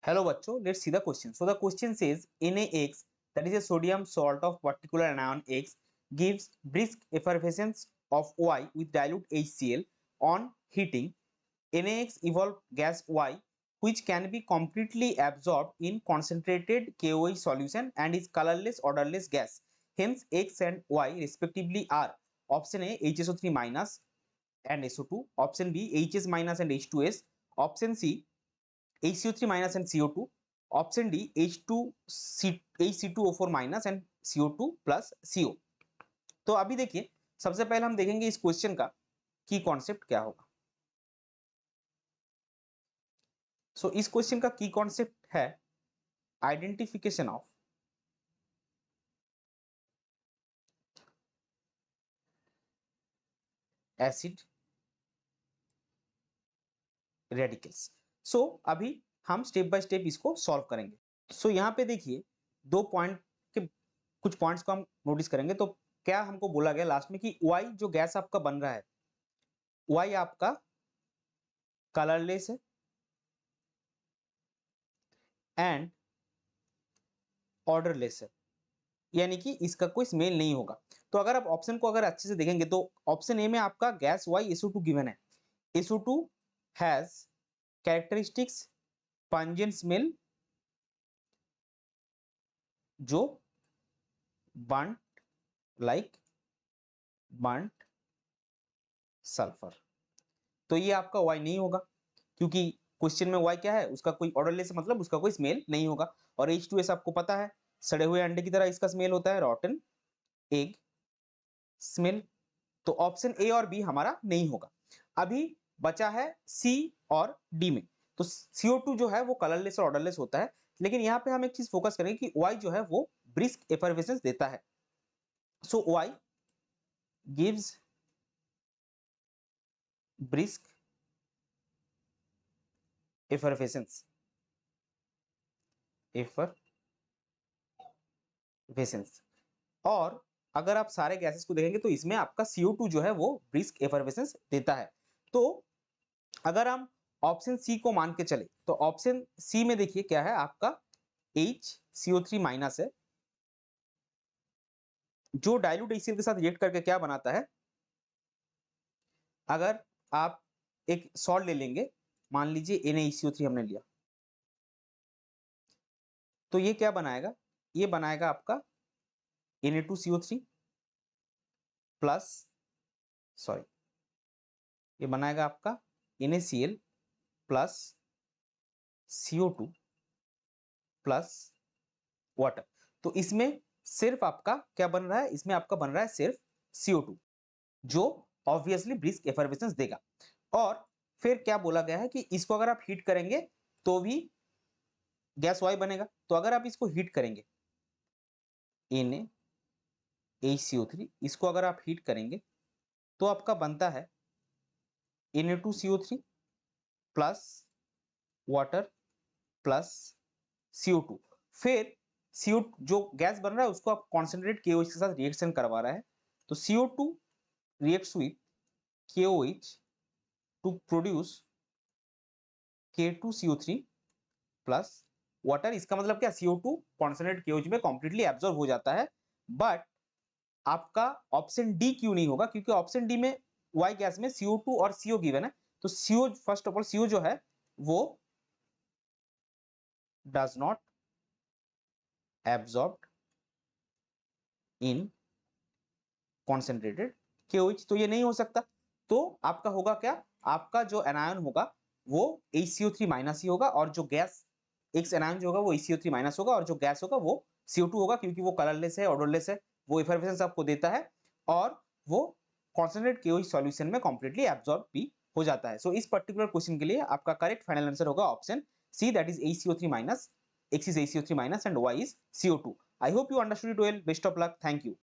Hello bachcho, let's see the question. So the question says NaX, that is a sodium salt of particular anion X, gives brisk effervescence of Y with dilute HCl. On heating, NaX evolve gas Y, which can be completely absorbed in concentrated KOH solution and is colorless odorless gas. Hence X and Y respectively are option A HSO3 minus and SO2, option B HS minus and H2S, option C HCO3 minus and CO2, option D HC2O4 minus and CO2 plus CO। तो अभी देखिए, सबसे पहले हम देखेंगे इस question का की कॉन्सेप्ट क्या होगा। सो इस क्वेश्चन का की कॉन्सेप्ट है आइडेंटिफिकेशन ऑफ एसिड रेडिकल्स। सो अभी हम स्टेप बाय स्टेप इसको सॉल्व करेंगे। सो यहाँ पे देखिए दो पॉइंट के कुछ पॉइंट्स को हम नोटिस करेंगे। तो क्या हमको बोला गया लास्ट में कि वाई जो गैस आपका बन रहा है, वाई आपका कलरलेस है एंड ऑर्डरलेस है, यानी कि इसका कोई स्मेल नहीं होगा। तो अगर आप ऑप्शन को अगर अच्छे से देखेंगे तो ऑप्शन ए में आपका गैस वाई SO2 गिवन है। SO2 has characteristics pungent smell जो बर्न्ट लाइक बर्न्ट सल्फर। तो ये आपका वाई नहीं होगा, क्योंकि क्वेश्चन में वाई क्या है, उसका कोई ऑर्डरलेस मतलब उसका कोई स्मेल नहीं होगा। और H2S आपको पता है सड़े हुए अंडे की तरह इसका स्मेल होता है, रॉटन एग स्मेल। तो ऑप्शन ए और बी हमारा नहीं होगा। अभी बचा है सी और डी में। तो CO2 जो है वो कलरलेस और ऑर्डरलेस होता है, लेकिन यहाँ पे हम एक चीज फोकस करेंगे कि वाई जो है वो ब्रिस्क एफरवेसेंस देता है। सो वाई गिव्स ब्रिस्क एफरवेसेंस और अगर आप सारे गैसेस को देखेंगे तो इसमें आपका CO2 जो है वो ब्रिस्क एफरवेसेंस देता है। तो अगर हम ऑप्शन सी को मान के चले तो ऑप्शन सी में देखिए क्या है, आपका HCO3 माइनस है जो डाइल्यूट HCl के साथ रिएक्ट करके क्या बनाता है। अगर आप एक सॉल्ट ले लेंगे, मान लीजिए NaHCO3 हमने लिया, तो ये क्या बनाएगा, ये बनाएगा आपका Na2CO3 प्लस सॉरी ये बनाएगा आपका NaCl plus CO2 plus water. तो इसमें सिर्फ आपका क्या बन रहा है, इसमें आपका बन रहा है सिर्फ CO2 जो ऑब्वियसली ब्रिस्क एफरवेसेंस देगा। और फिर क्या बोला गया है कि इसको अगर आप हीट करेंगे तो भी गैस वाई बनेगा। तो अगर आप इसको हीट करेंगे NaHCO3, इसको अगर आप हीट करेंगे तो आपका बनता है Na2CO3 plus water plus CO2। फिर CO जो गैस बन रहा है उसको आप कॉन्सेंट्रेट KOH के साथ रिएक्शन करवा रहा है। तो CO2 reacts with KOH to produce K2CO3 plus water. इसका मतलब क्या, CO2 कॉन्सेंट्रेट KOH में कंप्लीटली एब्जॉर्ब हो जाता है। बट आपका ऑप्शन डी क्यों नहीं होगा, क्योंकि ऑप्शन डी में वाई गैस में CO2 और CO गिवन है। तो CO first of all CO जो है वो does not absorb in concentrated KOH, तो ये नहीं हो सकता। तो आपका होगा क्या, आपका जो एनायन होगा वो HCO3 माइनस ही होगा, और जो गैस एक्स एनायन जो होगा वो HCO3 माइनस होगा, और जो गैस होगा वो CO2 होगा, क्योंकि वो कलरलेस है, ऑर्डरलेस है, वो एफरवेसेंस आपको देता है और वो कॉन्सेंट्रेट KOH सॉल्यूशन में कंप्लीटली एब्जॉर्ब भी हो जाता है। सो इस पर्टिकुलर क्वेश्चन के लिए आपका करेक्ट फाइनल आंसर होगा option C, that is HCO3 minus, X is HCO3 minus and Y is CO2. I hope you understood it well. Best of luck. Thank you.